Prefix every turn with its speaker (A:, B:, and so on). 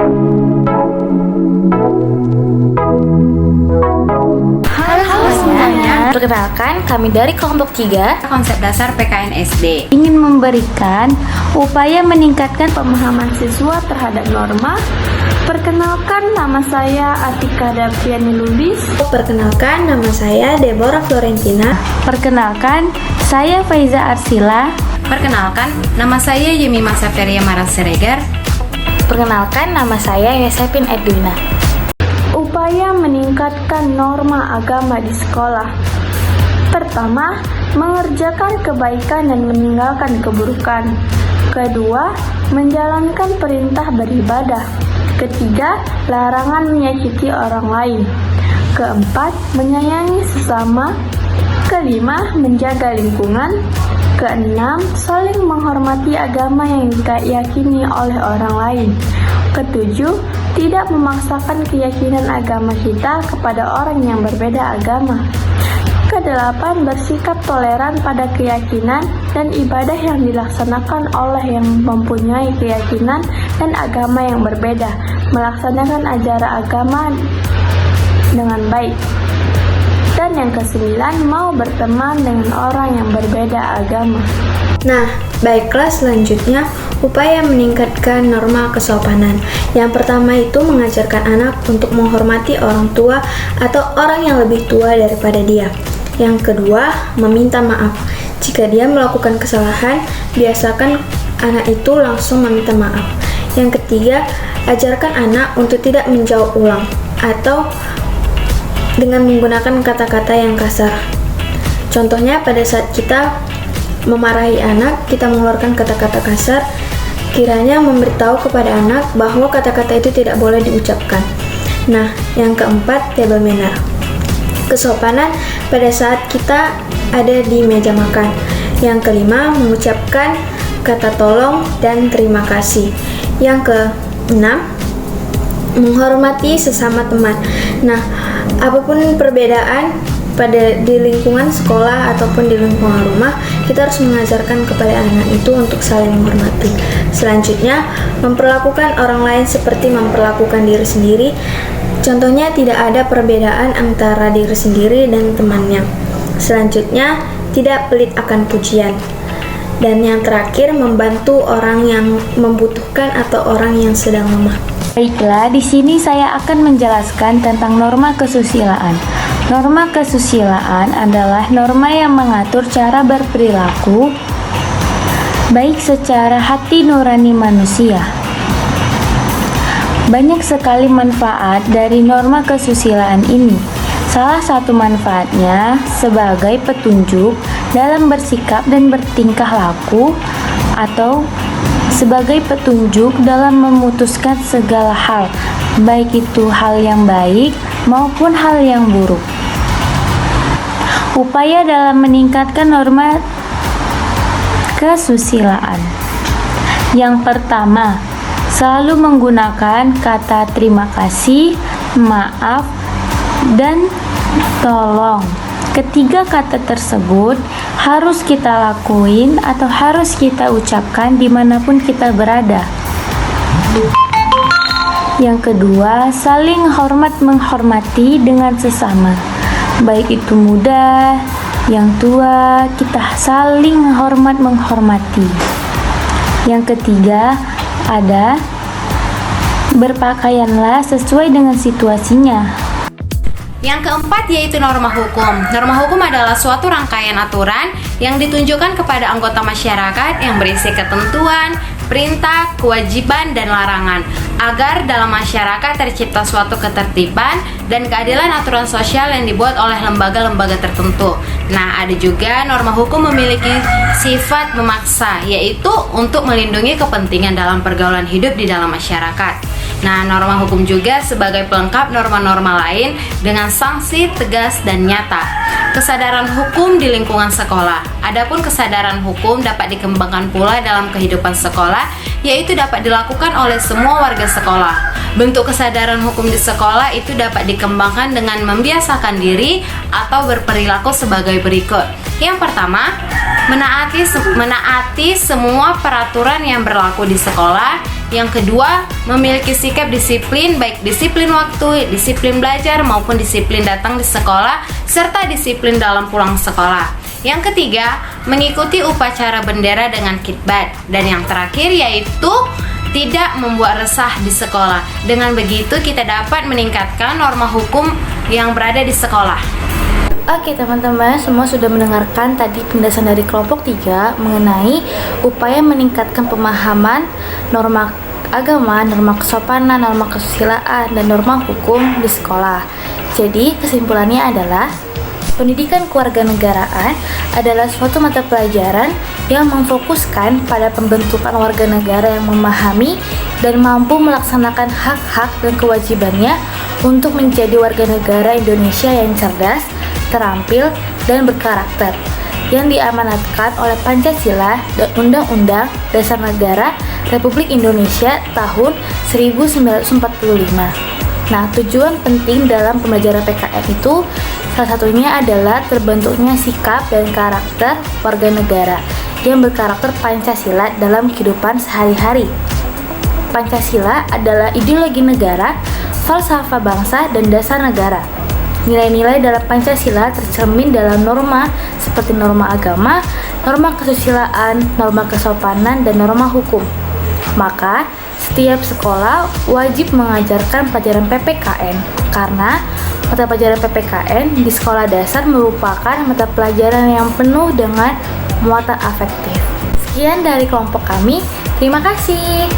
A: Halo semuanya, perkenalkan kami dari kelompok 3
B: Konsep Dasar PKN SD
C: ingin memberikan upaya meningkatkan pemahaman siswa terhadap norma. Perkenalkan, nama saya Atika Daviani Lubis.
A: Perkenalkan, nama saya Deborah Florentina.
C: Perkenalkan, saya Faiza Arsila.
B: Perkenalkan, nama saya Yemima Saferia Maras Siregar.
A: Perkenalkan, nama saya Yesepin Edwina.
C: Upaya meningkatkan norma agama di sekolah. Pertama, mengerjakan kebaikan dan meninggalkan keburukan. Kedua, menjalankan perintah beribadah. Ketiga, larangan menyakiti orang lain. Keempat, menyayangi sesama. Kelima, menjaga lingkungan. Keenam, saling menghormati agama yang diyakini oleh orang lain. Ketujuh, tidak memaksakan keyakinan agama kita kepada orang yang berbeda agama. Kedelapan, bersikap toleran pada keyakinan dan ibadah yang dilaksanakan oleh yang mempunyai keyakinan dan agama yang berbeda, melaksanakan ajaran agama dengan baik. Dan yang kesembilan, mau berteman dengan orang yang berbeda agama.
A: Nah, baiklah selanjutnya upaya meningkatkan norma kesopanan. Yang pertama itu mengajarkan anak untuk menghormati orang tua atau orang yang lebih tua daripada dia. Yang kedua, meminta maaf. Jika dia melakukan kesalahan, biasakan anak itu langsung meminta maaf. Yang ketiga, ajarkan anak untuk tidak menjawab ulang atau dengan menggunakan kata-kata yang kasar. Contohnya pada saat kita memarahi anak, kita mengeluarkan kata-kata kasar, kiranya memberitahu kepada anak bahwa kata-kata itu tidak boleh diucapkan. Nah, yang keempat, table manner. Kesopanan pada saat kita ada di meja makan. Yang kelima, mengucapkan kata tolong dan terima kasih. Yang keenam, menghormati sesama teman. Nah, apapun perbedaan di lingkungan sekolah ataupun di lingkungan rumah, kita harus mengajarkan kepada anak itu untuk saling menghormati. Selanjutnya, memperlakukan orang lain seperti memperlakukan diri sendiri. Contohnya, tidak ada perbedaan antara diri sendiri dan temannya. Selanjutnya, tidak pelit akan pujian. Dan yang terakhir, membantu orang yang membutuhkan atau orang yang sedang lemah.
C: Baiklah, di sini saya akan menjelaskan tentang norma kesusilaan. Norma kesusilaan adalah norma yang mengatur cara berperilaku baik secara hati nurani manusia. Banyak sekali manfaat dari norma kesusilaan ini. Salah satu manfaatnya sebagai petunjuk dalam bersikap dan bertingkah laku atau sebagai petunjuk dalam memutuskan segala hal, baik itu hal yang baik maupun hal yang buruk. Upaya dalam meningkatkan norma kesusilaan. Yang pertama, selalu menggunakan kata terima kasih, maaf, dan tolong. Ketiga kata tersebut harus kita lakuin atau harus kita ucapkan dimanapun kita berada. Yang kedua, saling hormat menghormati dengan sesama. Baik itu muda, yang tua, kita saling hormat menghormati. Yang ketiga, ada berpakaianlah sesuai dengan situasinya.
B: Yang keempat yaitu norma hukum. Norma hukum adalah suatu rangkaian aturan yang ditunjukkan kepada anggota masyarakat yang berisi ketentuan, perintah, kewajiban, dan larangan agar dalam masyarakat tercipta suatu ketertiban dan keadilan aturan sosial yang dibuat oleh lembaga-lembaga tertentu. Nah, ada juga norma hukum memiliki sifat memaksa, yaitu untuk melindungi kepentingan dalam pergaulan hidup di dalam masyarakat. Nah, norma hukum juga sebagai pelengkap norma-norma lain dengan sanksi tegas dan nyata. Kesadaran hukum di lingkungan sekolah. Adapun kesadaran hukum dapat dikembangkan pula dalam kehidupan sekolah, yaitu dapat dilakukan oleh semua warga sekolah. Bentuk kesadaran hukum di sekolah itu dapat dikembangkan dengan membiasakan diri atau berperilaku sebagai berikut. Yang pertama, menaati semua peraturan yang berlaku di sekolah. Yang kedua, memiliki sikap disiplin, baik disiplin waktu, disiplin belajar, maupun disiplin datang di sekolah, serta disiplin dalam pulang sekolah. Yang ketiga, mengikuti upacara bendera dengan khidmat. Dan yang terakhir yaitu tidak membuat resah di sekolah. Dengan begitu kita dapat meningkatkan norma hukum yang berada di sekolah.
C: Oke teman-teman, semua sudah mendengarkan tadi penjelasan dari kelompok 3 mengenai upaya meningkatkan pemahaman norma agama, norma kesopanan, norma kesusilaan, dan norma hukum di sekolah. Jadi kesimpulannya adalah pendidikan kewarganegaraan adalah suatu mata pelajaran yang memfokuskan pada pembentukan warga negara yang memahami dan mampu melaksanakan hak-hak dan kewajibannya untuk menjadi warga negara Indonesia yang cerdas, terampil, dan berkarakter, yang diamanatkan oleh Pancasila dan Undang-Undang Dasar Negara Republik Indonesia tahun 1945. Nah, tujuan penting dalam pembelajaran PKN itu salah satunya adalah terbentuknya sikap dan karakter warga negara yang berkarakter Pancasila dalam kehidupan sehari-hari. Pancasila adalah ideologi negara, falsafah bangsa, dan dasar negara. Nilai-nilai dalam Pancasila tercermin dalam norma seperti norma agama, norma kesusilaan, norma kesopanan, dan norma hukum. Maka, setiap sekolah wajib mengajarkan pelajaran PPKN karena mata pelajaran PPKN di sekolah dasar merupakan mata pelajaran yang penuh dengan muatan afektif. Sekian dari kelompok kami, terima kasih.